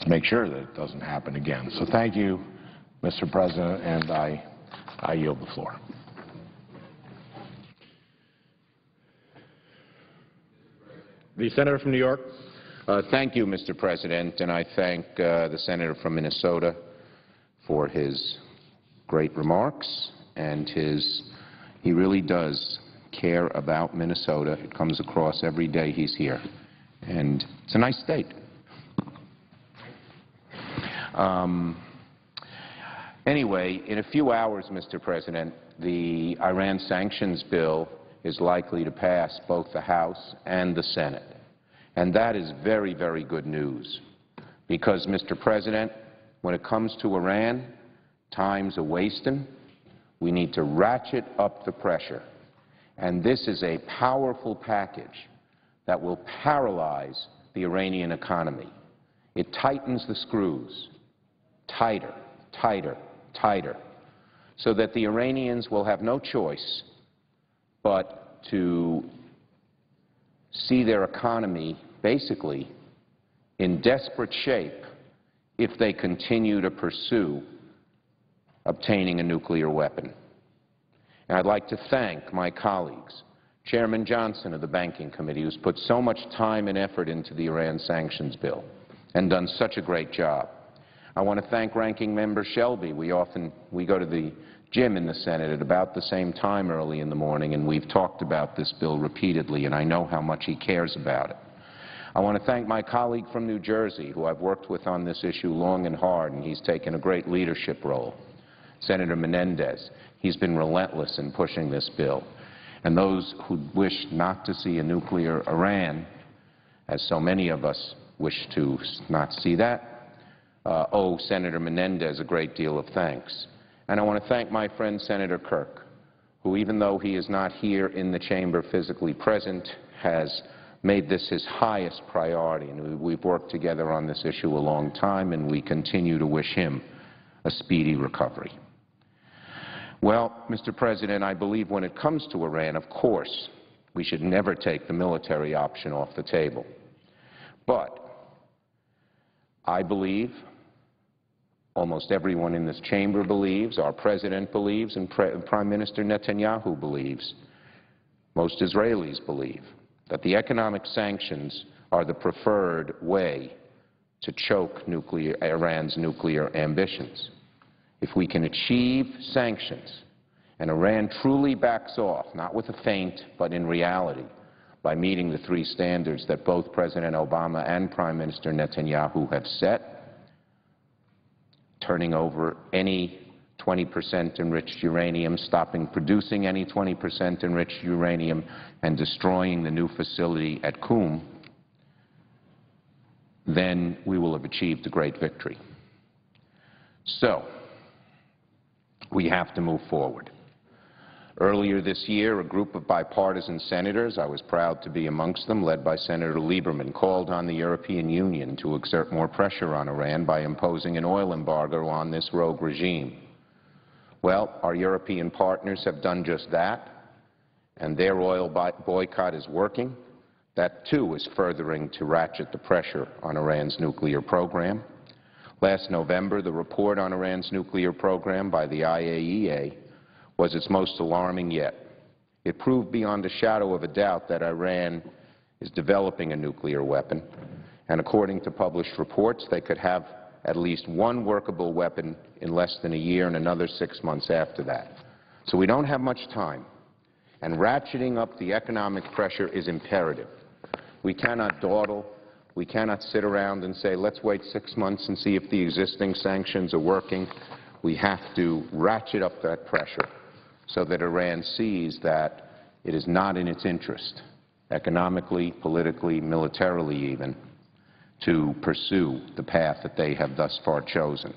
make sure that it doesn't happen again. So thank you, Mr. President, and I yield the floor. The Senator from New York. Thank you, Mr. President, and I thank the Senator from Minnesota for his great remarks, and he really does care about Minnesota. It comes across every day he's here, and it's a nice state. Anyway, in a few hours, Mr. President, the Iran sanctions bill is likely to pass both the House and the Senate. And that is very, very good news because, Mr. President, when it comes to Iran, time's a-wasting. We need to ratchet up the pressure. And this is a powerful package that will paralyze the Iranian economy. It tightens the screws, tighter, tighter, tighter, so that the Iranians will have no choice but to see their economy basically in desperate shape if they continue to pursue obtaining a nuclear weapon. And I'd like to thank my colleagues, Chairman Johnson of the Banking Committee, who's put so much time and effort into the Iran sanctions bill and done such a great job. I want to thank Ranking Member Shelby. We go to the gym in the Senate at about the same time early in the morning, and we've talked about this bill repeatedly, and I know how much he cares about it. I want to thank my colleague from New Jersey, who I've worked with on this issue long and hard, and he's taken a great leadership role, Senator Menendez. He's been relentless in pushing this bill. And those who wish not to see a nuclear Iran, as so many of us wish to not see that, owe Senator Menendez a great deal of thanks. And I want to thank my friend Senator Kirk, who, even though he is not here in the chamber physically present, has made this his highest priority. And we've worked together on this issue a long time, and we continue to wish him a speedy recovery. Well, Mr. President, I believe when it comes to Iran, of course, we should never take the military option off the table. But I believe, almost everyone in this chamber believes, our President believes, and Prime Minister Netanyahu believes, most Israelis believe, that the economic sanctions are the preferred way to choke Iran's nuclear ambitions. If we can achieve sanctions and Iran truly backs off, not with a feint, but in reality, by meeting the three standards that both President Obama and Prime Minister Netanyahu have set, turning over any 20% enriched uranium, stopping producing any 20% enriched uranium, and destroying the new facility at Qum, then we will have achieved a great victory. So, we have to move forward. Earlier this year, a group of bipartisan senators, I was proud to be amongst them, led by Senator Lieberman, called on the European Union to exert more pressure on Iran by imposing an oil embargo on this rogue regime. Well, our European partners have done just that, and their oil boycott is working. That, too, is furthering to ratchet the pressure on Iran's nuclear program. Last November, the report on Iran's nuclear program by the IAEA was its most alarming yet. It proved beyond a shadow of a doubt that Iran is developing a nuclear weapon, and according to published reports, they could have at least one workable weapon in less than a year and another 6 months after that. So we don't have much time, and ratcheting up the economic pressure is imperative. We cannot dawdle. We cannot sit around and say, let's wait 6 months and see if the existing sanctions are working. We have to ratchet up that pressure so that Iran sees that it is not in its interest, economically, politically, militarily even, to pursue the path that they have thus far chosen.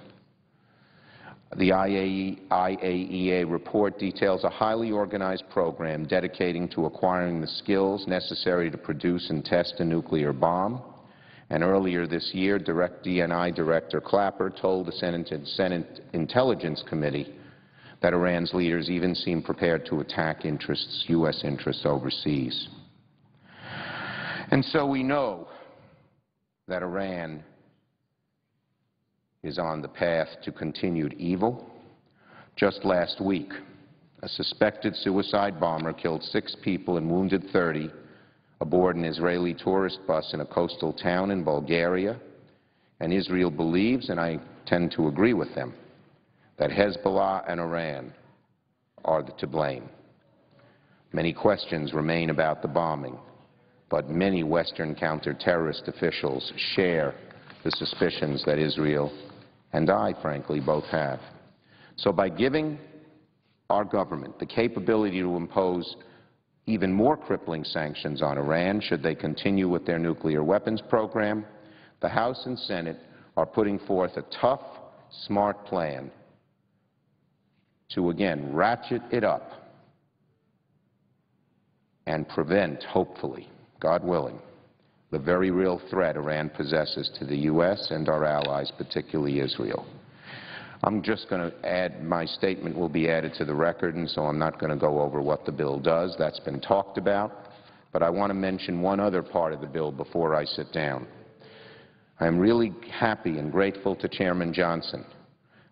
The IAEA report details a highly organized program dedicating to acquiring the skills necessary to produce and test a nuclear bomb. And earlier this year, DNI Director Clapper told the Senate Intelligence Committee that Iran's leaders even seem prepared to attack U.S. interests overseas. And so we know that Iran is on the path to continued evil. Just last week, a suspected suicide bomber killed 6 people and wounded 30 aboard an Israeli tourist bus in a coastal town in Bulgaria. And Israel believes, and I tend to agree with them, that Hezbollah and Iran are to blame. Many questions remain about the bombing, but many Western counter-terrorist officials share the suspicions that Israel and I, frankly, both have. So by giving our government the capability to impose even more crippling sanctions on Iran should they continue with their nuclear weapons program, the House and Senate are putting forth a tough, smart plan to, again, ratchet it up and prevent, hopefully, God willing, the very real threat Iran possesses to the U.S. and our allies, particularly Israel. I'm just going to add, my statement will be added to the record, and so I'm not going to go over what the bill does. That's been talked about. But I want to mention one other part of the bill before I sit down. I'm really happy and grateful to Chairman Johnson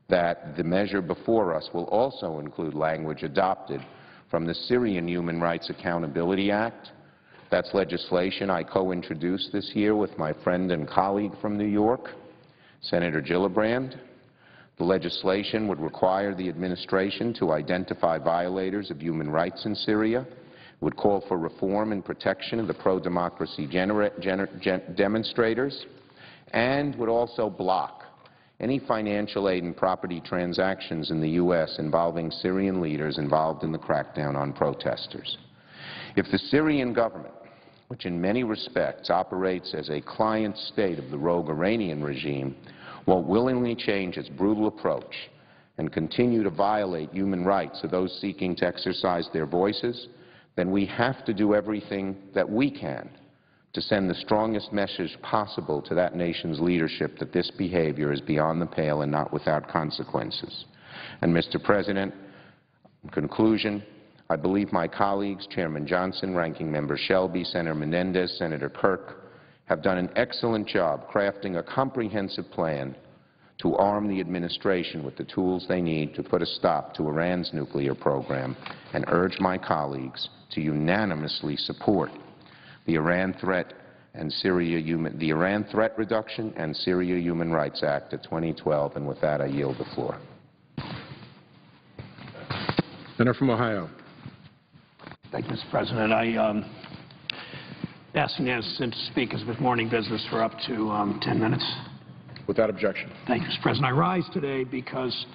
that the measure before us will also include language adopted from the Syrian Human Rights Accountability Act. That's legislation I co-introduced this year with my friend and colleague from New York, Senator Gillibrand. The legislation would require the administration to identify violators of human rights in Syria, would call for reform and protection of the pro-democracy demonstrators, and would also block any financial aid and property transactions in the U.S. involving Syrian leaders involved in the crackdown on protesters. If the Syrian government, which in many respects operates as a client state of the rogue Iranian regime, won't willingly change its brutal approach and continue to violate human rights of those seeking to exercise their voices, then we have to do everything that we can to send the strongest message possible to that nation's leadership that this behavior is beyond the pale and not without consequences. And, Mr. President, in conclusion, I believe my colleagues, Chairman Johnson, Ranking Member Shelby, Senator Menendez, Senator Kirk, have done an excellent job crafting a comprehensive plan to arm the administration with the tools they need to put a stop to Iran's nuclear program, and urge my colleagues to unanimously support the Iran Threat Reduction and Syria Human Rights Act of 2012. And with that, I yield the floor. Senator from Ohio. Thank you, Mr. President. I ask unanimous consent to speak as with morning business for up to 10 minutes. Without objection. Thank you, Mr. President. I rise today because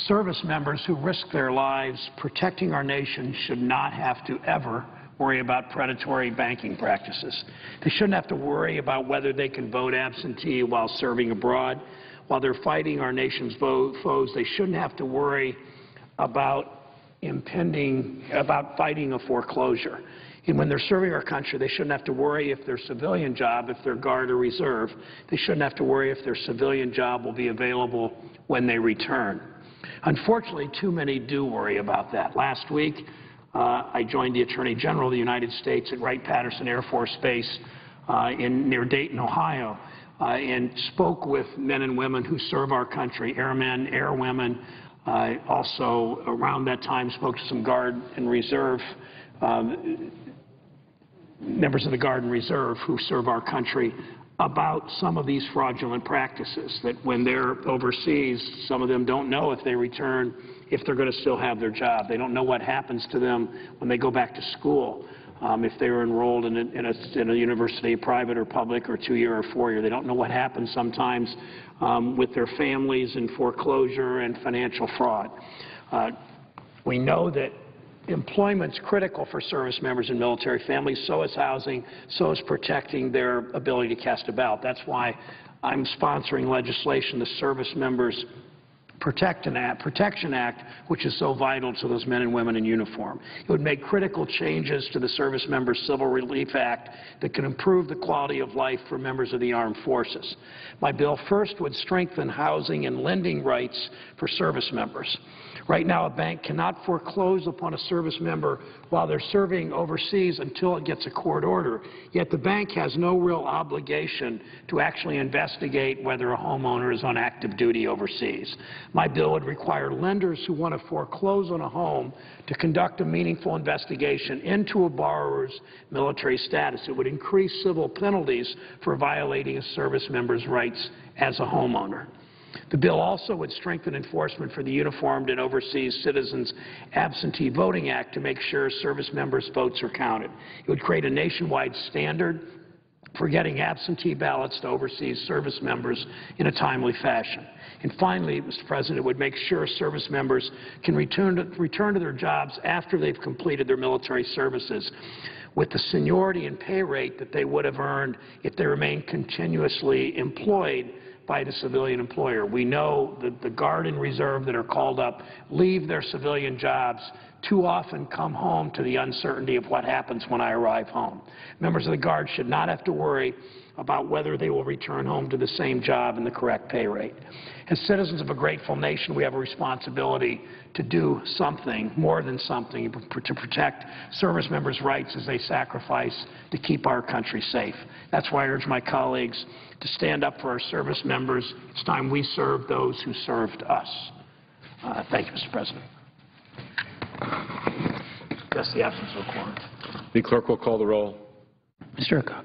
service members who risk their lives protecting our nation should not have to ever worry about predatory banking practices. They shouldn't have to worry about whether they can vote absentee while serving abroad. While they're fighting our nation's foes, they shouldn't have to worry about fighting a foreclosure. And when they're serving our country, they shouldn't have to worry if their civilian job, if they're Guard or Reserve, they shouldn't have to worry if their civilian job will be available when they return. Unfortunately, too many do worry about that. Last week, I joined the Attorney General of the United States at Wright-Patterson Air Force Base near Dayton, Ohio, and spoke with men and women who serve our country, airmen, airwomen. Also, around that time, spoke to some Guard and Reserve members of the Guard and Reserve who serve our country about some of these fraudulent practices, that when they're overseas, some of them don't know if they return, if they're going to still have their job. They don't know what happens to them when they go back to school, if they were enrolled in a university, private or public, or 2-year or 4-year. They don't know what happens sometimes with their families in foreclosure and financial fraud. We know that employment's critical for service members and military families. So is housing. So is protecting their ability to cast a ballot. That's why I'm sponsoring legislation, the Service Members Protection Act, which is so vital to those men and women in uniform. It would make critical changes to the Service Members Civil Relief Act that can improve the quality of life for members of the armed forces. My bill first would strengthen housing and lending rights for service members. Right now, a bank cannot foreclose upon a service member while they're serving overseas until it gets a court order, yet the bank has no real obligation to actually investigate whether a homeowner is on active duty overseas. My bill would require lenders who want to foreclose on a home to conduct a meaningful investigation into a borrower's military status. It would increase civil penalties for violating a service member's rights as a homeowner. The bill also would strengthen enforcement for the Uniformed and Overseas Citizens Absentee Voting Act to make sure service members' votes are counted. It would create a nationwide standard for getting absentee ballots to overseas service members in a timely fashion. And finally, Mr. President, it would make sure service members can return to their jobs after they've completed their military services with the seniority and pay rate that they would have earned if they remained continuously employed by the civilian employer. We know that the Guard and Reserve that are called up leave their civilian jobs, too often come home to the uncertainty of what happens when I arrive home. Members of the Guard should not have to worry about whether they will return home to the same job and the correct pay rate. As citizens of a grateful nation, we have a responsibility to do something, more than something, to protect service members' rights as they sacrifice to keep our country safe. That's why I urge my colleagues to stand up for our service members. It's time we serve those who served us. Thank you, Mr. President. That's the absence of a quorum. The clerk will call the roll. Mr. Cook.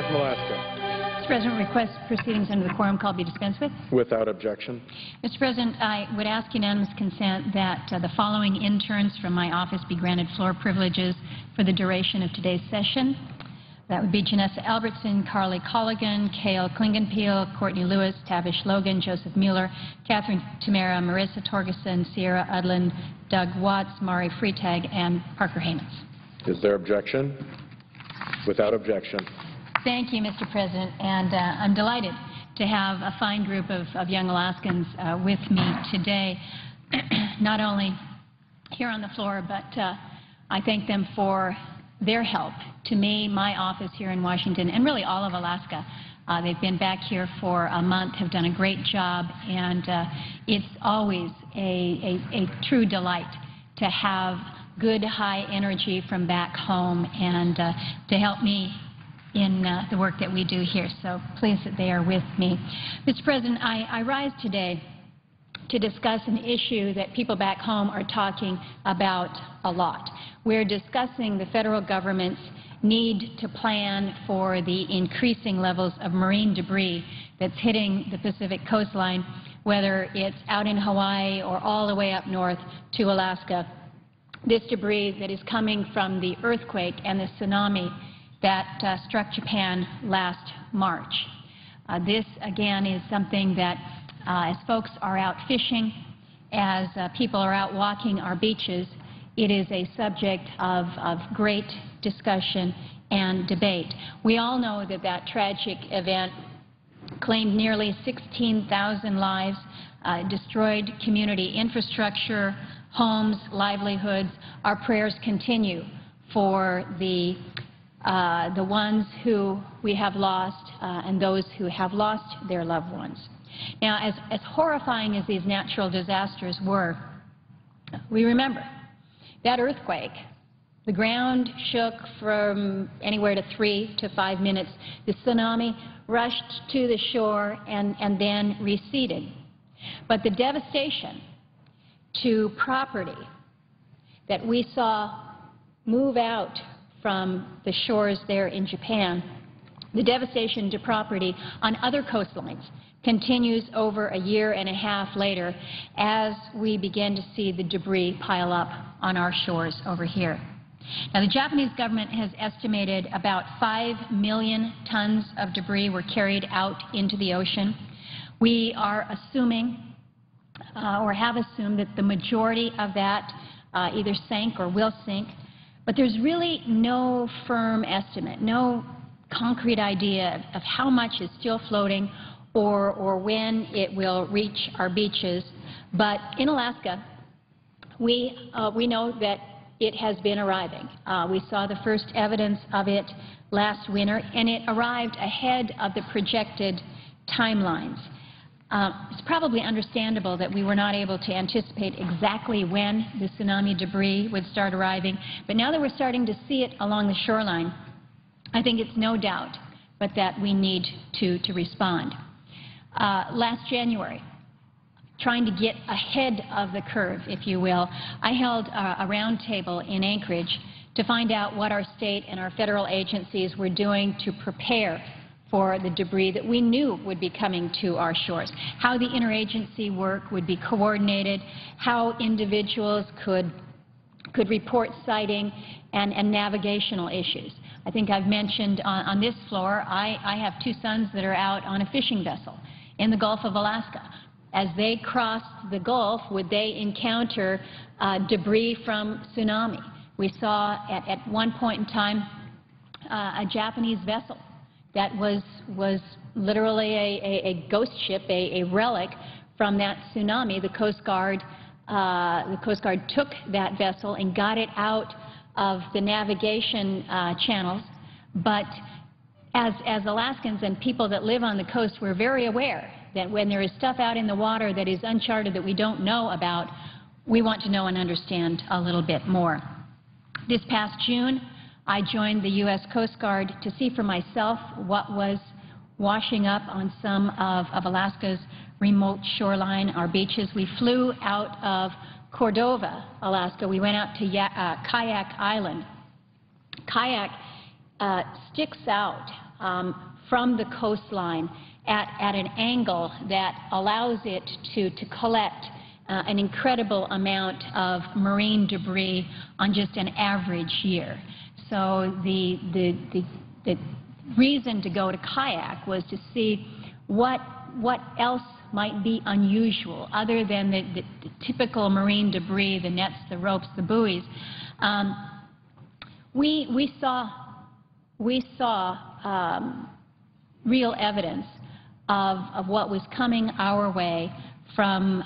from Alaska. Mr. President, request proceedings under the quorum call be dispensed with. Without objection. Mr. President, I would ask unanimous consent that the following interns from my office be granted floor privileges for the duration of today's session. That would be Janessa Albertson, Carly Colligan, Cale Klingenpeel, Courtney Lewis, Tavish Logan, Joseph Mueller, Catherine Tamara, Marissa Torgerson, Sierra Udland, Doug Watts, Mari Freitag, and Parker Hamans. Is there objection? Without objection. Thank you, Mr. President, and I'm delighted to have a fine group of young Alaskans with me today, not only here on the floor, but I thank them for their help to me, my office here in Washington, and really all of Alaska. They've been back here for a month, have done a great job, and it's always a true delight to have good, high energy from back home and to help me in the work that we do here. So pleased that they are with me. Mr. President, I rise today to discuss an issue that people back home are talking about a lot. We're discussing the federal government's need to plan for the increasing levels of marine debris that's hitting the Pacific coastline, whether it's out in Hawaii or all the way up north to Alaska. This debris that is coming from the earthquake and the tsunami that struck Japan last March. This, again, is something that as folks are out fishing, as people are out walking our beaches, it is a subject of great discussion and debate. We all know that that tragic event claimed nearly 16,000 lives, destroyed community infrastructure, homes, livelihoods. Our prayers continue for the ones who we have lost and those who have lost their loved ones. Now, as horrifying as these natural disasters were, we remember that earthquake. The ground shook from anywhere to 3 to 5 minutes. The tsunami rushed to the shore and then receded. But the devastation to property that we saw move out from the shores there in Japan, the devastation to property on other coastlines continues over a year and a half later as we begin to see the debris pile up on our shores over here. Now, the Japanese government has estimated about 5 million tons of debris were carried out into the ocean. We are assuming or have assumed that the majority of that either sank or will sink, but there's really no firm estimate, no concrete idea of how much is still floating or when it will reach our beaches. But in Alaska, we know that it has been arriving. We saw the first evidence of it last winter, and it arrived ahead of the projected timelines. It's probably understandable that we were not able to anticipate exactly when the tsunami debris would start arriving, but now that we're starting to see it along the shoreline, I think it's no doubt but that we need to respond. Last January, trying to get ahead of the curve, if you will, I held a roundtable in Anchorage to find out what our state and our federal agencies were doing to prepare for the debris that we knew would be coming to our shores, how the interagency work would be coordinated, how individuals could report sighting and navigational issues. I think I've mentioned on this floor, I have 2 sons that are out on a fishing vessel in the Gulf of Alaska. As they crossed the Gulf, would they encounter debris from tsunami? We saw at one point in time a Japanese vessel that was literally a ghost ship, a relic from that tsunami. The Coast Guard took that vessel and got it out of the navigation channels. But as Alaskans and people that live on the coast, we're very aware that when there is stuff out in the water that is uncharted that we don't know about, we want to know and understand a little bit more. This past June, I joined the U.S. Coast Guard to see for myself what was washing up on some of Alaska's remote shoreline, our beaches. We flew out of Cordova, Alaska. We went out to Kayak Island. Kayak sticks out from the coastline at an angle that allows it to collect an incredible amount of marine debris on just an average year. So the reason to go to kayak was to see what else might be unusual other than the typical marine debris, the nets, the ropes, the buoys. We saw real evidence of what was coming our way from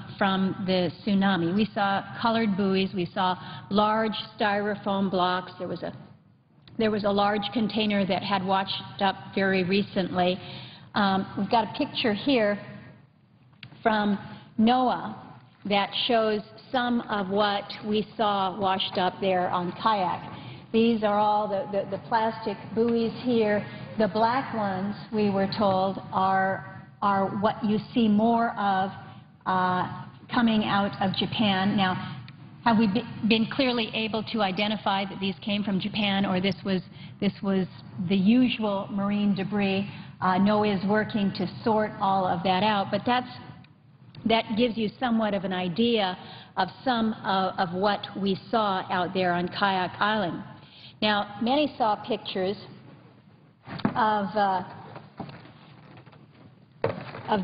the tsunami. We saw colored buoys. We saw large styrofoam blocks. There was a large container that had washed up very recently. We've got a picture here from NOAA that shows some of what we saw washed up there on kayak. These are all the plastic buoys here. The black ones, we were told, are what you see more of coming out of Japan. Now, have we been clearly able to identify that these came from Japan or this was the usual marine debris? NOAA is working to sort all of that out, but that gives you somewhat of an idea of some of what we saw out there on Kayak Island. Now, many saw pictures of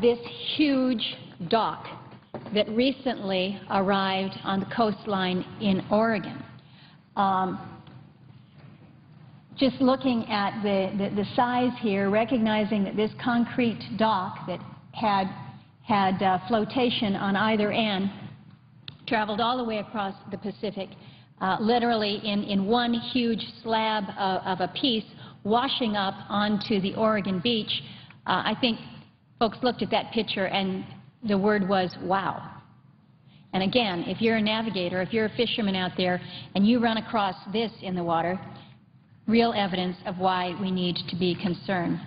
this huge dock that recently arrived on the coastline in Oregon. Just looking at the size here, recognizing that this concrete dock that had flotation on either end traveled all the way across the Pacific, literally in one huge slab of a piece, washing up onto the Oregon beach. I think folks looked at that picture and the word was, wow. And again, if you're a navigator, if you're a fisherman out there and you run across this in the water, real evidence of why we need to be concerned.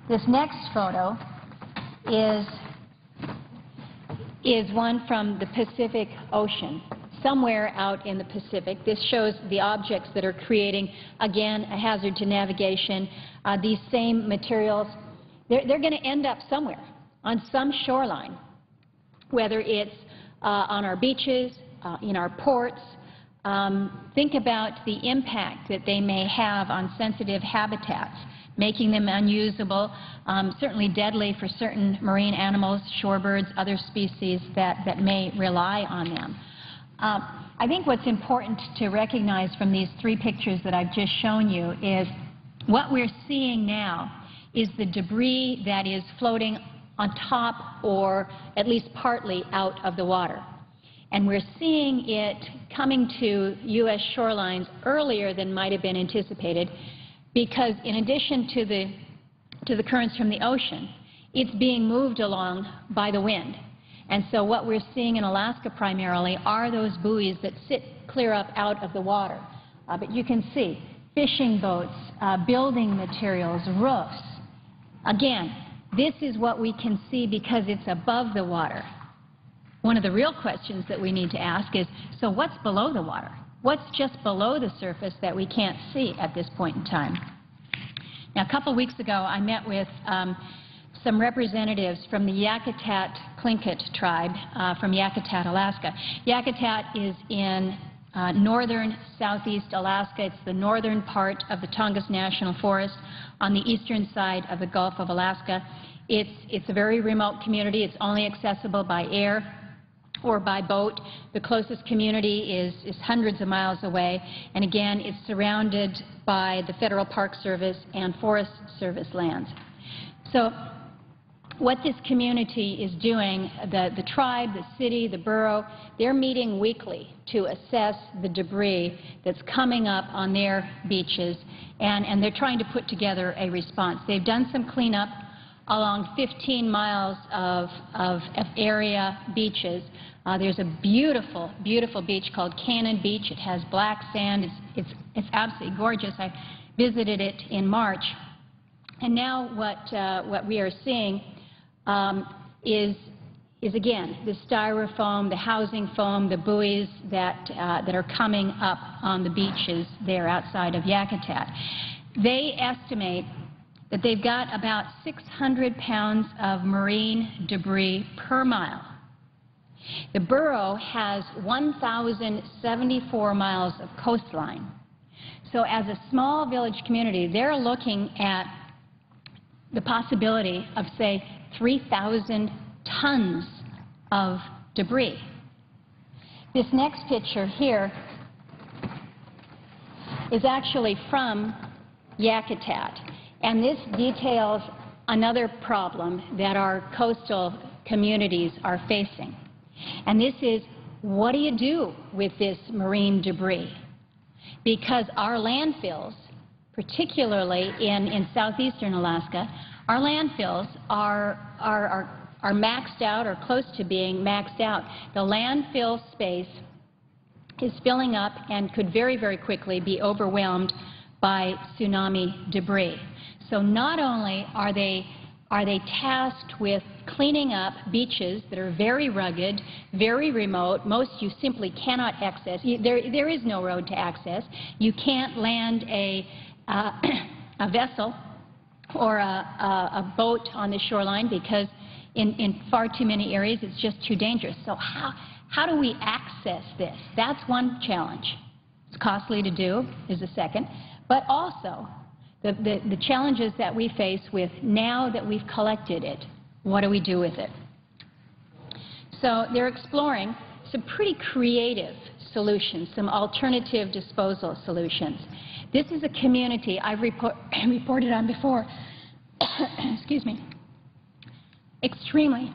This next photo is one from the Pacific Ocean, somewhere out in the Pacific. This shows the objects that are creating, again, a hazard to navigation. These same materials, they're going to end up somewhere, on some shoreline, whether it's on our beaches, in our ports. Think about the impact that they may have on sensitive habitats, making them unusable, certainly deadly for certain marine animals, shorebirds, other species that may rely on them. I think what's important to recognize from these three pictures that I've just shown you is what we're seeing now is the debris that is floating on top or at least partly out of the water. And we're seeing it coming to U.S. shorelines earlier than might have been anticipated because in addition to the currents from the ocean, it's being moved along by the wind. And so what we're seeing in Alaska primarily are those buoys that sit clear up out of the water. But you can see fishing boats, building materials, roofs. Again, this is what we can see because it's above the water. One of the real questions that we need to ask is, so what's below the water? What's just below the surface that we can't see at this point in time? Now, a couple weeks ago, I met with some representatives from the Yakutat-Tlingit tribe from Yakutat, Alaska. Yakutat is in northern southeast Alaska. It's the northern part of the Tongass National Forest on the eastern side of the Gulf of Alaska. It's a very remote community. It's only accessible by air or by boat. The closest community is hundreds of miles away. And again, it's surrounded by the Federal Park Service and Forest Service lands. So what this community is doing, the tribe, the city, the borough, they're meeting weekly to assess the debris that's coming up on their beaches, and they're trying to put together a response. They've done some cleanup along 15 miles of area beaches. There's a beautiful, beautiful beach called Cannon Beach. It has black sand. It's absolutely gorgeous. I visited it in March. And now what we are seeing is again the styrofoam, the housing foam, the buoys that are coming up on the beaches there outside of Yakutat. They estimate that they've got about 600 pounds of marine debris per mile. The borough has 1,074 miles of coastline. So as a small village community, they're looking at the possibility of, say, 3,000 tons of debris. This next picture here is actually from Yakutat, and this details another problem that our coastal communities are facing. And this is, what do you do with this marine debris? Because our landfills, particularly in southeastern Alaska, our landfills are maxed out or close to being maxed out. The landfill space is filling up and could very, very quickly be overwhelmed by tsunami debris. So not only are they tasked with cleaning up beaches that are very rugged, very remote, most you simply cannot access. There is no road to access. You can't land a vessel or a boat on the shoreline because in far too many areas it's just too dangerous. So how do we access this? That's one challenge. It's costly to do is the second. But also the challenges that we face with, now that we've collected it, what do we do with it? So they're exploring some pretty creative solutions, some alternative disposal solutions. This is a community I've reported on before, excuse me, extremely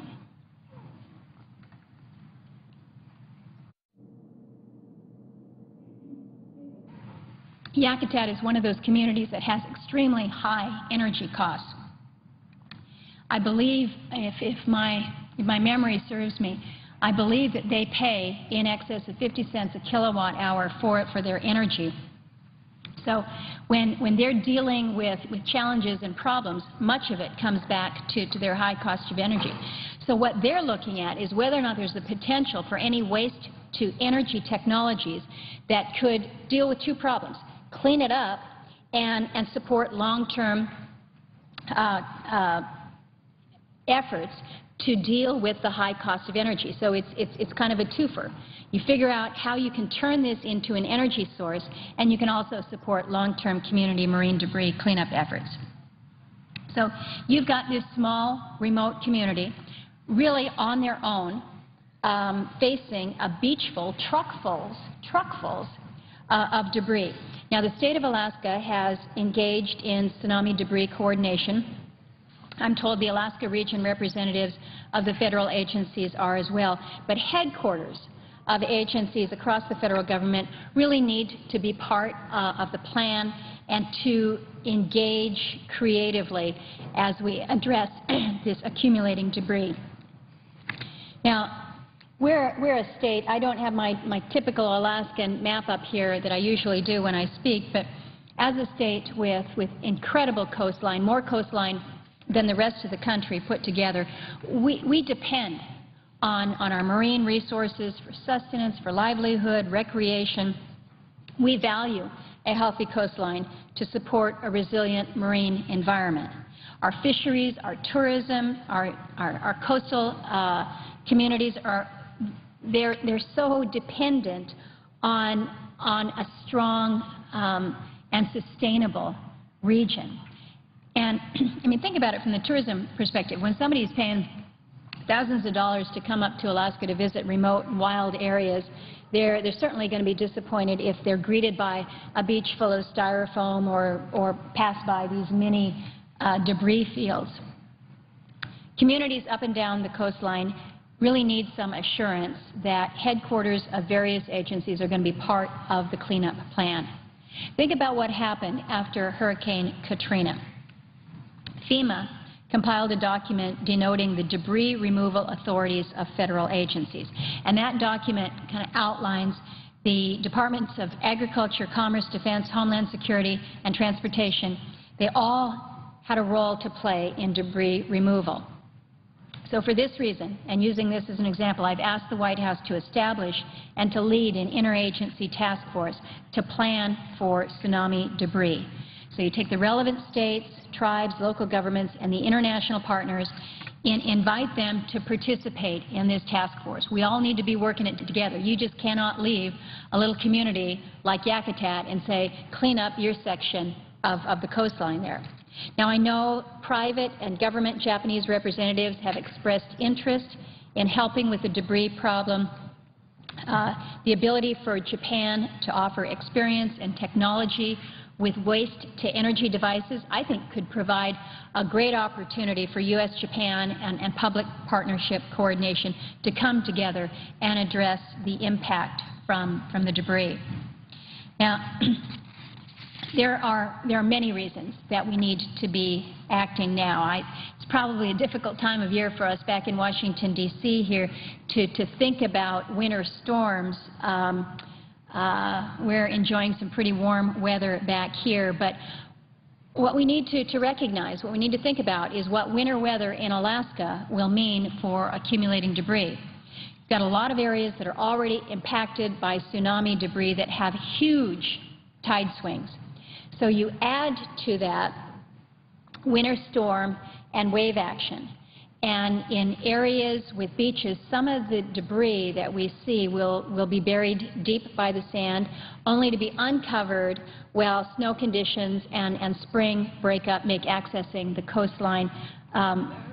Yakutat is one of those communities that has extremely high energy costs. I believe, if my memory serves me, I believe that they pay in excess of 50 cents a kilowatt hour for their energy. So when they're dealing with challenges and problems, much of it comes back to their high cost of energy. So what they're looking at is whether or not there's the potential for any waste to energy technologies that could deal with two problems: clean it up and support long-term efforts to deal with the high cost of energy. So it's kind of a twofer. You figure out how you can turn this into an energy source, and you can also support long-term community marine debris cleanup efforts. So you've got this small, remote community really on their own, facing a beachful, truckfuls of debris. Now, the state of Alaska has engaged in tsunami debris coordination. I'm told the Alaska region representatives of the federal agencies are as well. But headquarters of agencies across the federal government really need to be part of the plan and to engage creatively as we address this accumulating debris. Now, we're a state. I don't have my typical Alaskan map up here that I usually do when I speak, but as a state with incredible coastline, more coastline than the rest of the country put together, we depend on our marine resources for sustenance, for livelihood, recreation. We value a healthy coastline to support a resilient marine environment. Our fisheries, our tourism, our coastal communities they're so dependent on a strong and sustainable region. And I mean, think about it from the tourism perspective. When somebody's paying thousands of dollars to come up to Alaska to visit remote and wild areas, they're certainly going to be disappointed if they're greeted by a beach full of styrofoam or pass by these mini debris fields. Communities up and down the coastline really need some assurance that headquarters of various agencies are going to be part of the cleanup plan. Think about what happened after Hurricane Katrina. FEMA compiled a document denoting the debris removal authorities of federal agencies. And that document kind of outlines the Departments of Agriculture, Commerce, Defense, Homeland Security, and Transportation. They all had a role to play in debris removal. So for this reason, and using this as an example, I've asked the White House to establish and to lead an interagency task force to plan for tsunami debris. So you take the relevant states, tribes, local governments, and the international partners and invite them to participate in this task force. We all need to be working it together. You just cannot leave a little community like Yakutat and say, clean up your section of the coastline there. Now, I know private and government Japanese representatives have expressed interest in helping with the debris problem. The ability for Japan to offer experience and technology with waste-to-energy devices, I think, could provide a great opportunity for U.S.-Japan and public partnership coordination to come together and address the impact from the debris. Now, there are many reasons that we need to be acting now. It's probably a difficult time of year for us back in Washington, D.C. here to think about winter storms. We're enjoying some pretty warm weather back here, but what we need to recognize, what we need to think about is what winter weather in Alaska will mean for accumulating debris. We've got a lot of areas that are already impacted by tsunami debris that have huge tide swings. So you add to that winter storm and wave action. And in areas with beaches, some of the debris that we see will be buried deep by the sand, only to be uncovered while snow conditions and spring breakup make accessing the coastline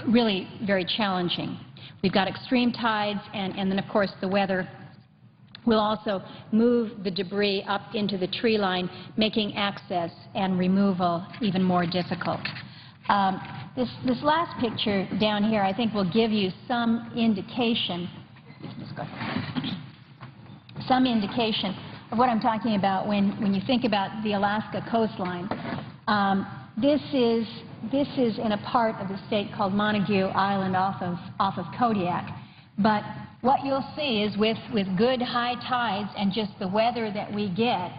really very challenging. We've got extreme tides, and then, of course, the weather will also move the debris up into the tree line, making access and removal even more difficult. This last picture down here, I think, will give you some indication of what I'm talking about when you think about the Alaska coastline. This is in a part of the state called Montague Island off of Kodiak. But what you'll see is with good high tides and just the weather that we get,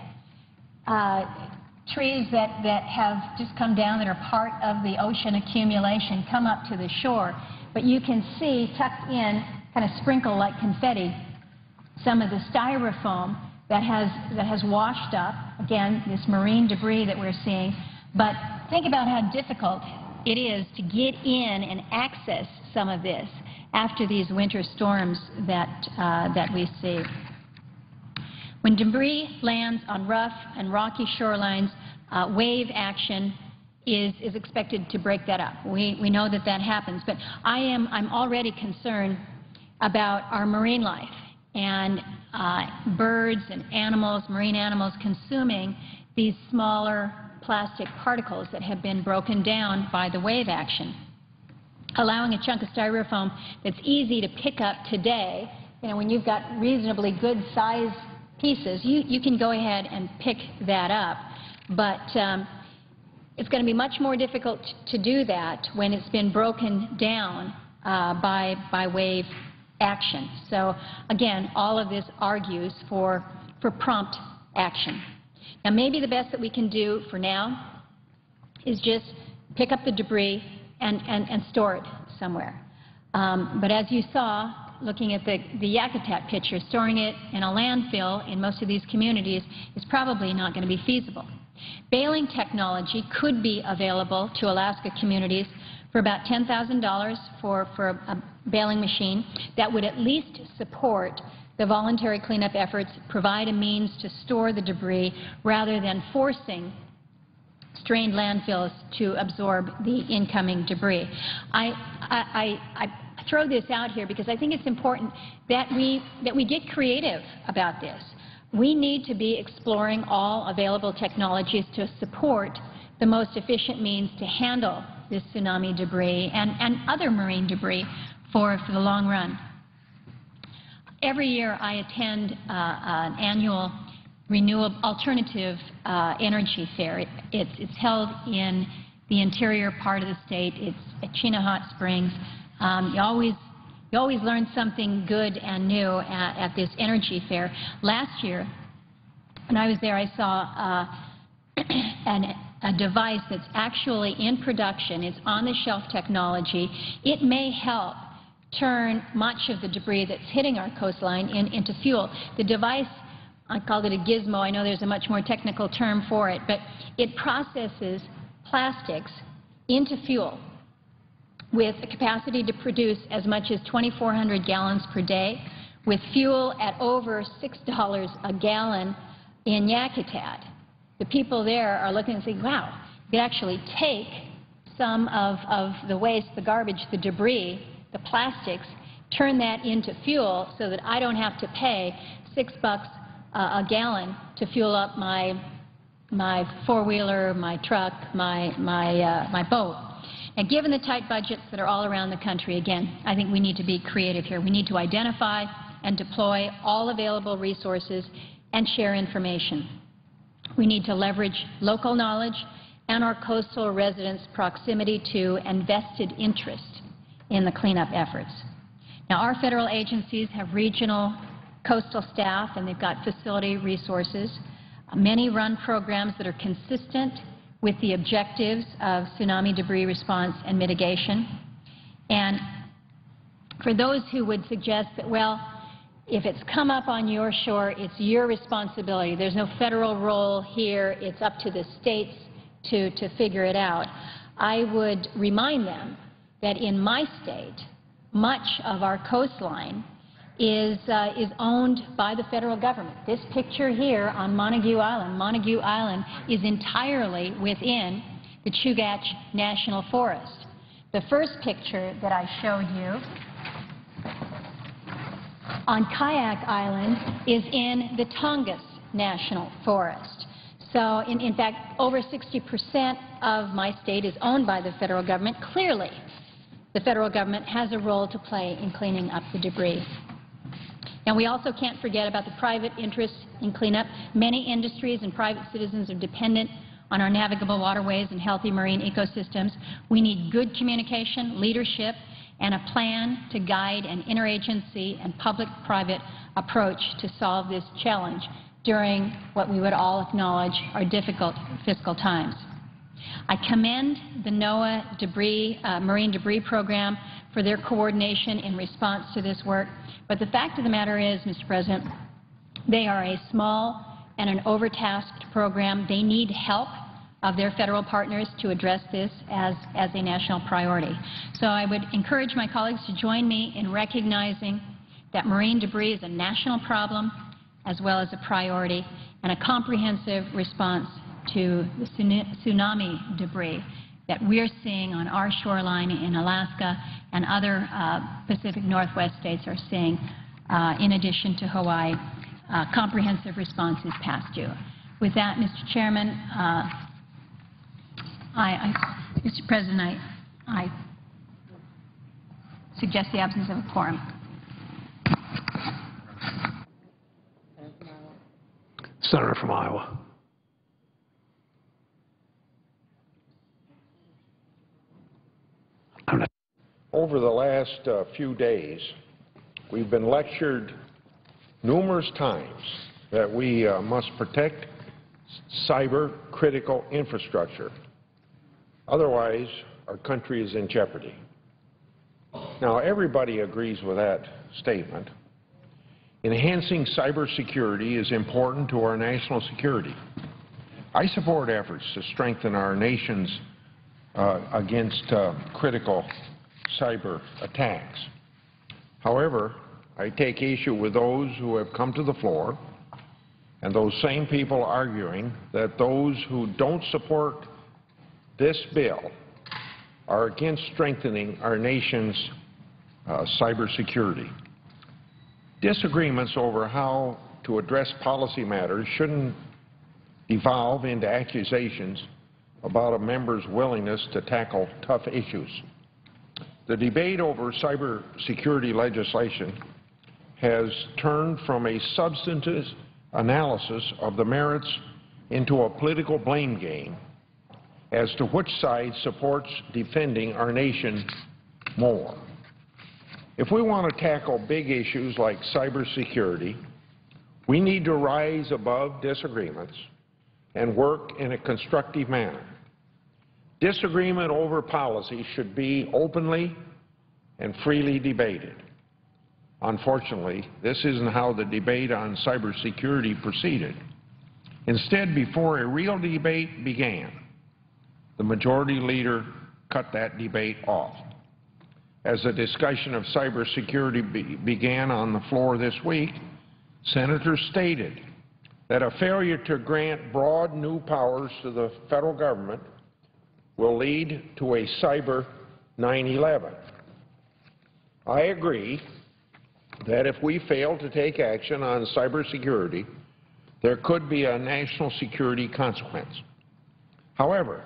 trees that have just come down that are part of the ocean accumulation come up to the shore. But you can see tucked in, kind of sprinkled like confetti, some of the styrofoam that has washed up, again, this marine debris that we're seeing. But think about how difficult it is to get in and access some of this after these winter storms that we see. When debris lands on rough and rocky shorelines, wave action is expected to break that up. We know that happens, but I'm already concerned about our marine life and birds and animals, marine animals, consuming these smaller plastic particles that have been broken down by the wave action. Allowing a chunk of styrofoam that's easy to pick up today, when you've got reasonably good size pieces, you can go ahead and pick that up. But it's going to be much more difficult to do that when it's been broken down by wave action. So again, all of this argues for prompt action. Now, maybe the best that we can do for now is just pick up the debris and store it somewhere. But as you saw, looking at the Yakutat picture, storing it in a landfill in most of these communities is probably not going to be feasible. Baling technology could be available to Alaska communities for about $10,000 for a baling machine that would at least support the voluntary cleanup efforts, provide a means to store the debris rather than forcing strained landfills to absorb the incoming debris. I throw this out here because I think it's important that we get creative about this. We need to be exploring all available technologies to support the most efficient means to handle this tsunami debris and other marine debris for the long run. Every year I attend an annual renewable alternative energy fair. It's held in the interior part of the state. It's at Chena Hot Springs. You always learn something good and new at this energy fair. Last year, when I was there, I saw a device that's actually in production. It's on-the-shelf technology. It may help turn much of the debris that's hitting our coastline into fuel. The device I called it a gizmo. I know there's a much more technical term for it, but it processes plastics into fuel with a capacity to produce as much as 2,400 gallons per day, with fuel at over $6 a gallon in Yakutat. The people there are looking and saying, wow, you could actually take some of the waste, the garbage, the debris, the plastics, turn that into fuel so that I don't have to pay $6 a gallon to fuel up my four-wheeler, my truck, my boat. And given the tight budgets that are all around the country, again, I think we need to be creative here. We need to identify and deploy all available resources and share information. We need to leverage local knowledge and our coastal residents' proximity to and vested interest in the cleanup efforts. Now, our federal agencies have regional coastal staff, and they've got facility resources. Many run programs that are consistent with the objectives of tsunami debris response and mitigation. And for those who would suggest that, well, if it's come up on your shore, it's your responsibility. There's no federal role here. It's up to the states to figure it out. I would remind them that in my state, much of our coastline is owned by the federal government. This picture here on Montague Island is entirely within the Chugach National Forest. The first picture that I showed you on Kayak Island is in the Tongass National Forest. So, in fact, over 60% of my state is owned by the federal government. Clearly, the federal government has a role to play in cleaning up the debris. And we also can't forget about the private interest in cleanup. Many industries and private citizens are dependent on our navigable waterways and healthy marine ecosystems. We need good communication, leadership, and a plan to guide an interagency and public-private approach to solve this challenge during what we would all acknowledge are difficult fiscal times. I commend the NOAA marine debris program for their coordination in response to this work. But the fact of the matter is, Mr. President, they are a small and an overtasked program. They need help of their federal partners to address this as a national priority. So I would encourage my colleagues to join me in recognizing that marine debris is a national problem as well as a priority, and a comprehensive response to the tsunami debris that we're seeing on our shoreline in Alaska and other Pacific Northwest states are seeing, in addition to Hawaii. Comprehensive response is past due. With that, Mr. Chairman, Mr. President, I suggest the absence of a quorum. Senator from Iowa. Over the last few days, we've been lectured numerous times that we must protect cyber critical infrastructure. Otherwise, our country is in jeopardy. Now, everybody agrees with that statement. Enhancing cybersecurity is important to our national security. I support efforts to strengthen our nations against critical cyber attacks. However, I take issue with those who have come to the floor and those same people arguing that those who don't support this bill are against strengthening our nation's cybersecurity. Disagreements over how to address policy matters shouldn't evolve into accusations about a member's willingness to tackle tough issues. The debate over cybersecurity legislation has turned from a substantive analysis of the merits into a political blame game as to which side supports defending our nation more. If we want to tackle big issues like cybersecurity, we need to rise above disagreements and work in a constructive manner. Disagreement over policy should be openly and freely debated. Unfortunately, this isn't how the debate on cybersecurity proceeded. Instead, before a real debate began, the majority leader cut that debate off. As the discussion of cybersecurity began on the floor this week, senators stated that a failure to grant broad new powers to the federal government will lead to a cyber 9/11. I agree that if we fail to take action on cybersecurity, there could be a national security consequence. However,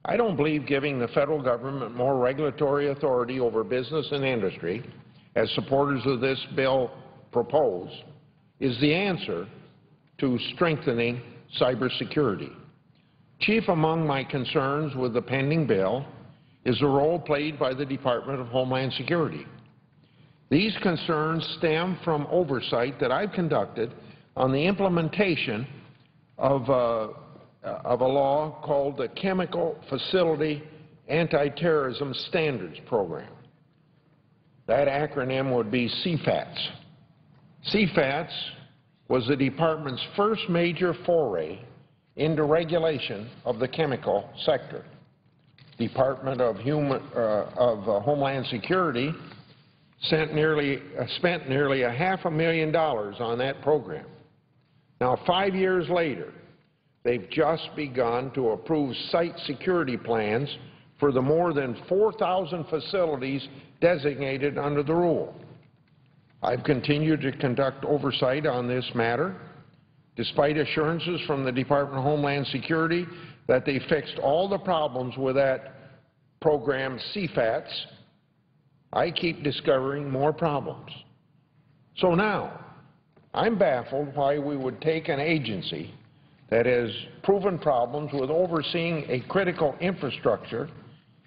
I don't believe giving the federal government more regulatory authority over business and industry, as supporters of this bill propose, is the answer to strengthening cybersecurity. Chief among my concerns with the pending bill is the role played by the Department of Homeland Security. These concerns stem from oversight that I've conducted on the implementation of a law called the Chemical Facility Anti-Terrorism Standards Program. That acronym would be CFATS. CFATS was the Department's first major foray into regulation of the chemical sector. Department of Homeland Security spent nearly $500,000 on that program. Now, 5 years later, they've just begun to approve site security plans for the more than 4,000 facilities designated under the rule. I've continued to conduct oversight on this matter, despite assurances from the Department of Homeland Security that they fixed all the problems with that program, CFATS. I keep discovering more problems. So now, I'm baffled why we would take an agency that has proven problems with overseeing a critical infrastructure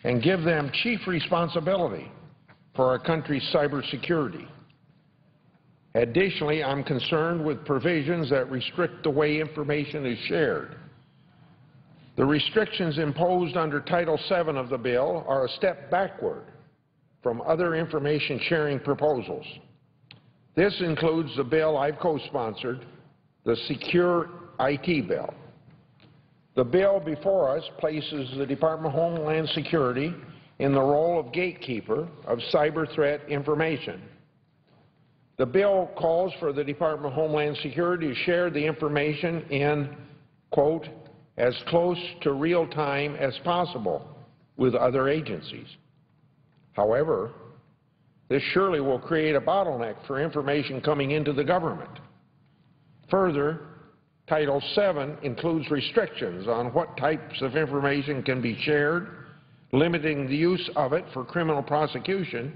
and give them chief responsibility for our country's cybersecurity. Additionally, I'm concerned with provisions that restrict the way information is shared. The restrictions imposed under Title VII of the bill are a step backward from other information sharing proposals. This includes the bill I've co-sponsored, the Secure IT bill. The bill before us places the Department of Homeland Security in the role of gatekeeper of cyber threat information. The bill calls for the Department of Homeland Security to share the information in, quote, as close to real time as possible with other agencies. However, this surely will create a bottleneck for information coming into the government. Further, Title VII includes restrictions on what types of information can be shared, limiting the use of it for criminal prosecution,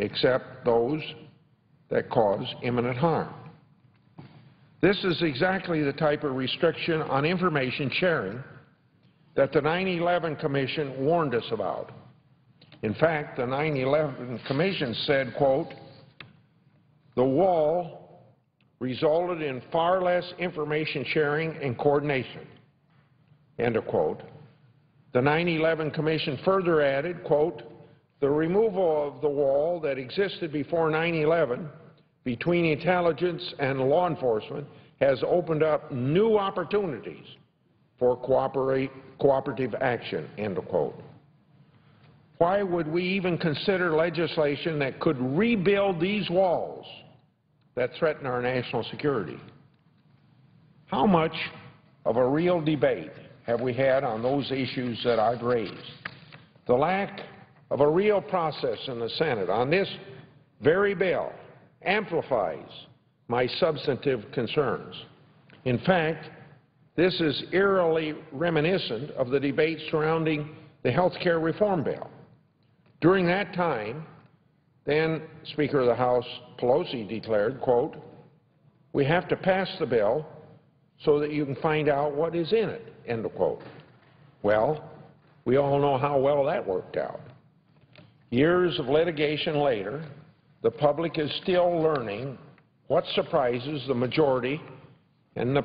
except those that cause imminent harm. This is exactly the type of restriction on information sharing that the 9/11 Commission warned us about. In fact, the 9/11 Commission said, quote, the wall resulted in far less information sharing and coordination, end of quote. The 9/11 Commission further added, quote, the removal of the wall that existed before 9/11 between intelligence and law enforcement has opened up new opportunities for cooperative action, end of quote. Why would we even consider legislation that could rebuild these walls that threaten our national security? How much of a real debate have we had on those issues that I've raised? The lack of a real process in the Senate on this very bill amplifies my substantive concerns. In fact, this is eerily reminiscent of the debate surrounding the health care reform bill. During that time, then Speaker of the House Pelosi declared, quote, we have to pass the bill so that you can find out what is in it, end of quote. Well, we all know how well that worked out. Years of litigation later, the public is still learning what surprises the majority and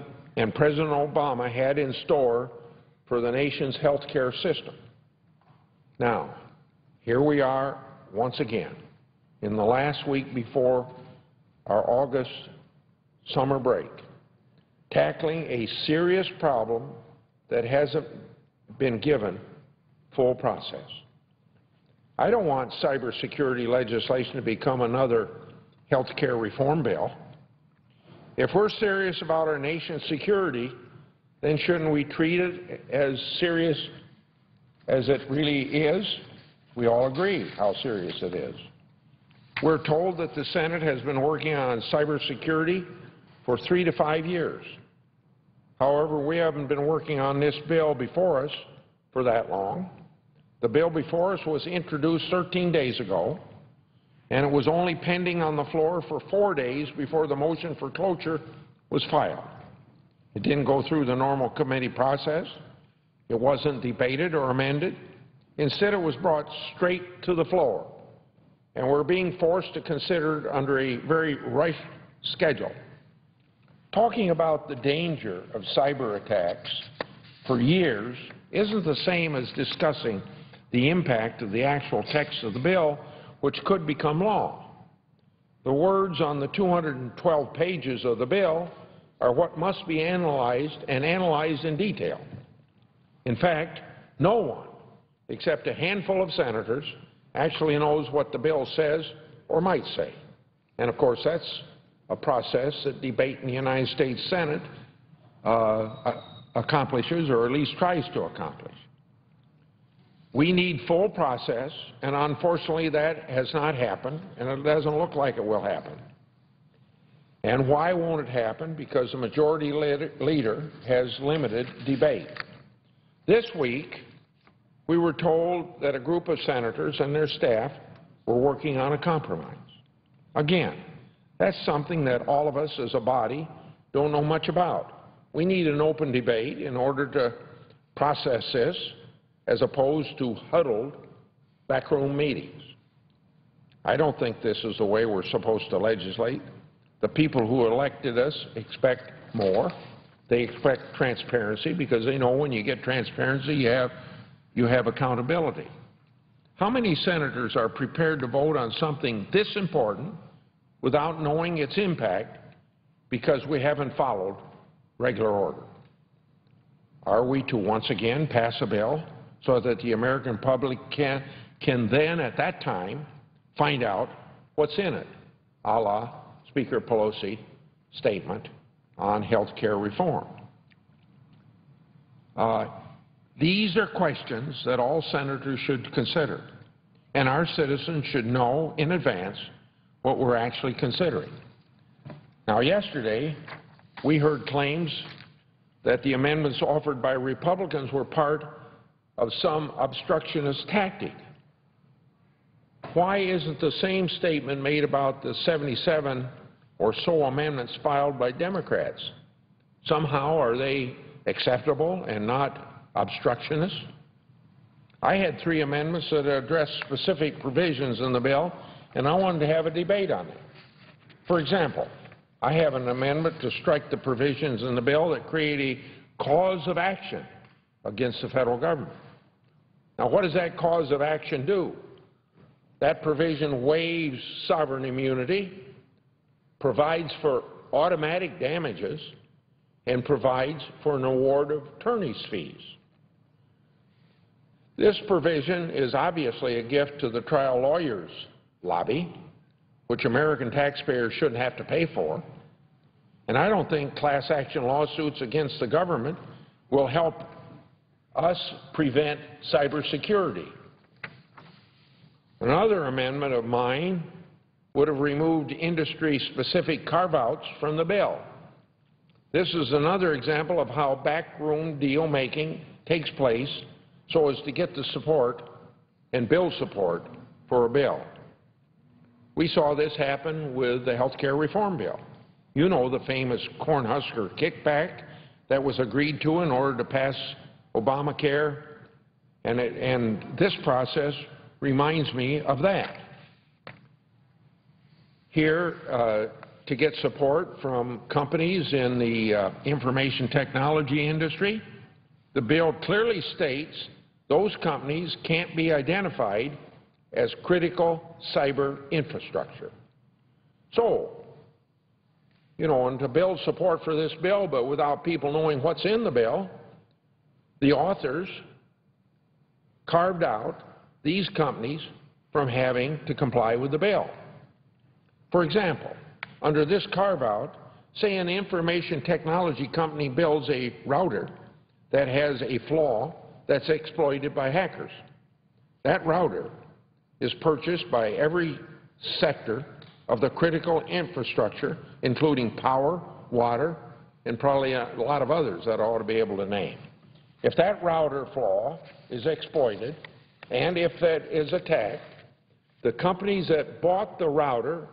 President Obama had in store for the nation's health care system. Now, here we are once again, in the last week before our August summer break, tackling a serious problem that hasn't been given full process. I don't want cybersecurity legislation to become another health care reform bill. If we're serious about our nation's security, then shouldn't we treat it as serious as it really is? We all agree how serious it is. We're told that the Senate has been working on cybersecurity for 3 to 5 years. However, we haven't been working on this bill before us for that long. The bill before us was introduced 13 days ago, and it was only pending on the floor for 4 days before the motion for cloture was filed. It didn't go through the normal committee process. It wasn't debated or amended. Instead, it was brought straight to the floor, and we're being forced to consider it under a very rushed schedule. Talking about the danger of cyber attacks for years isn't the same as discussing the impact of the actual text of the bill, which could become law. The words on the 212 pages of the bill are what must be analyzed, and analyzed in detail. In fact, no one, except a handful of senators, actually knows what the bill says or might say. And of course, that's a process that debate in the United States Senate accomplishes, or at least tries to accomplish. We need full process, and unfortunately that has not happened, and it doesn't look like it will happen. And why won't it happen? Because the majority leader has limited debate. This week, we were told that a group of senators and their staff were working on a compromise. Again, that's something that all of us as a body don't know much about. We need an open debate in order to process this, as opposed to huddled backroom meetings. I don't think this is the way we're supposed to legislate. The people who elected us expect more. They expect transparency, because they know when you get transparency, you have accountability. How many senators are prepared to vote on something this important without knowing its impact because we haven't followed regular order? Are we to once again pass a bill so that the American public can then at that time find out what's in it, a la Speaker Pelosi's statement on health care reform? These are questions that all senators should consider, and our citizens should know in advance what we're actually considering. Now, yesterday, we heard claims that the amendments offered by Republicans were part of some obstructionist tactic. Why isn't the same statement made about the 77 or so amendments filed by Democrats? Somehow, are they acceptable and not obstructionist? I had 3 amendments that address specific provisions in the bill, and I wanted to have a debate on them. For example, I have an amendment to strike the provisions in the bill that create a cause of action against the federal government. Now, what does that cause of action do? That provision waives sovereign immunity, provides for automatic damages, and provides for an award of attorney's fees. This provision is obviously a gift to the trial lawyers' lobby, which American taxpayers shouldn't have to pay for. And I don't think class action lawsuits against the government will help us prevent cybersecurity. Another amendment of mine would have removed industry-specific carve-outs from the bill. This is another example of how backroom deal-making takes place so as to get the support and build support for a bill. We saw this happen with the health care reform bill. You know the famous Cornhusker kickback that was agreed to in order to pass Obamacare, and this process reminds me of that. Here, to get support from companies in the information technology industry, the bill clearly states those companies can't be identified as critical cyber infrastructure. So, and to build support for this bill, but without people knowing what's in the bill, the authors carved out these companies from having to comply with the bill. For example, under this carve-out, say an information technology company builds a router that has a flaw that's exploited by hackers. That router is purchased by every sector of the critical infrastructure, including power, water, and probably a lot of others that I ought to be able to name. If that router flaw is exploited, and if that is attacked, the companies that bought the router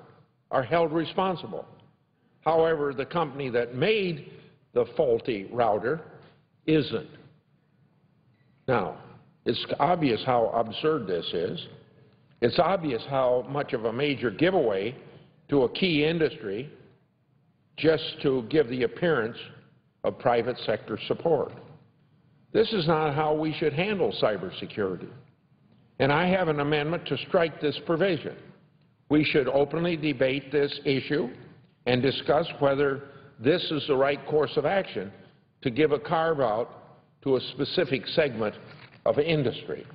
are held responsible. However, the company that made the faulty router isn't. Now, it's obvious how absurd this is. It's obvious how much of a major giveaway to a key industry just to give the appearance of private sector support. This is not how we should handle cybersecurity. And I have an amendment to strike this provision. We should openly debate this issue and discuss whether this is the right course of action to give a carve-out to a specific segment of industry.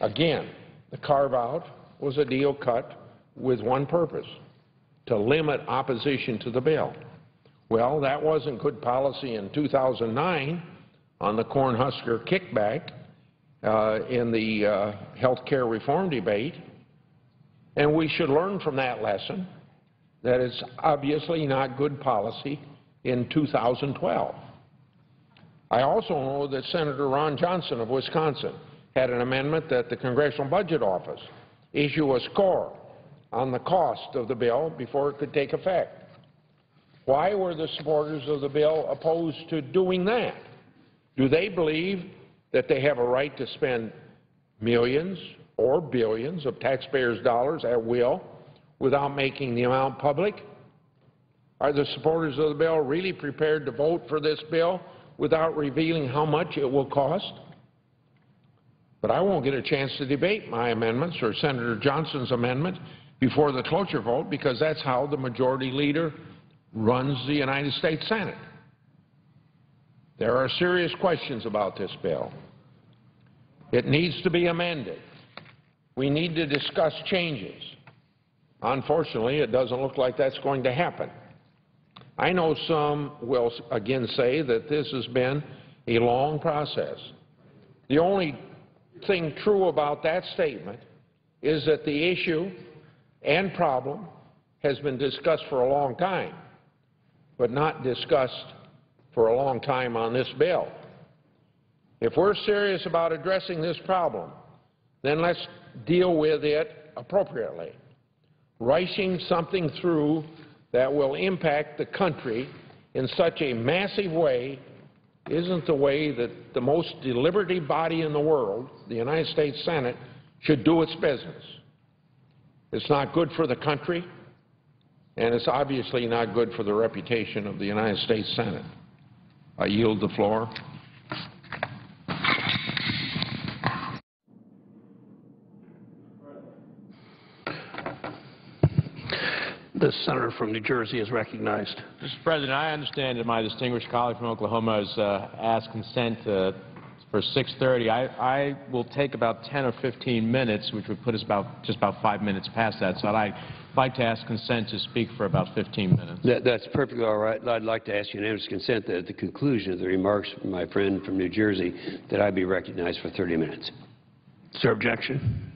Again, the carve-out was a deal cut with one purpose, to limit opposition to the bill. Well, that wasn't good policy in 2009 on the Cornhusker kickback in the health care reform debate, and we should learn from that lesson that it's obviously not good policy in 2012. I also know that Senator Ron Johnson of Wisconsin had an amendment that the Congressional Budget Office issue a score on the cost of the bill before it could take effect. Why were the supporters of the bill opposed to doing that? Do they believe that they have a right to spend millions or billions of taxpayers' dollars at will without making the amount public? Are the supporters of the bill really prepared to vote for this bill without revealing how much it will cost? But I won't get a chance to debate my amendments or Senator Johnson's amendment before the cloture vote, because that's how the majority leader runs the United States Senate. There are serious questions about this bill. It needs to be amended. We need to discuss changes. Unfortunately, it doesn't look like that's going to happen. I know some will again say that this has been a long process. The only thing true about that statement is that the issue and problem has been discussed for a long time, but not discussed for a long time on this bill. If we're serious about addressing this problem, then let's deal with it appropriately. Rushing something through that will impact the country in such a massive way isn't the way that the most deliberative body in the world, the United States Senate, should do its business. It's not good for the country, and it's obviously not good for the reputation of the United States Senate. I yield the floor. The senator from New Jersey is recognized. Mr. President, I understand that my distinguished colleague from Oklahoma has asked consent for 6:30. I will take about 10 or 15 minutes, which would put us just about 5 minutes past that. So I'd like to ask consent to speak for about 15 minutes. That's perfectly all right. I'd like to ask unanimous consent that at the conclusion of the remarks from my friend from New Jersey that I be recognized for 30 minutes. Is there objection?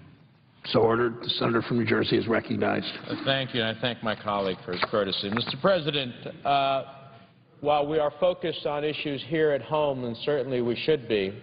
So ordered. The senator from New Jersey is recognized. Thank you, and I thank my colleague for his courtesy. Mr. President, while we are focused on issues here at home, and certainly we should be,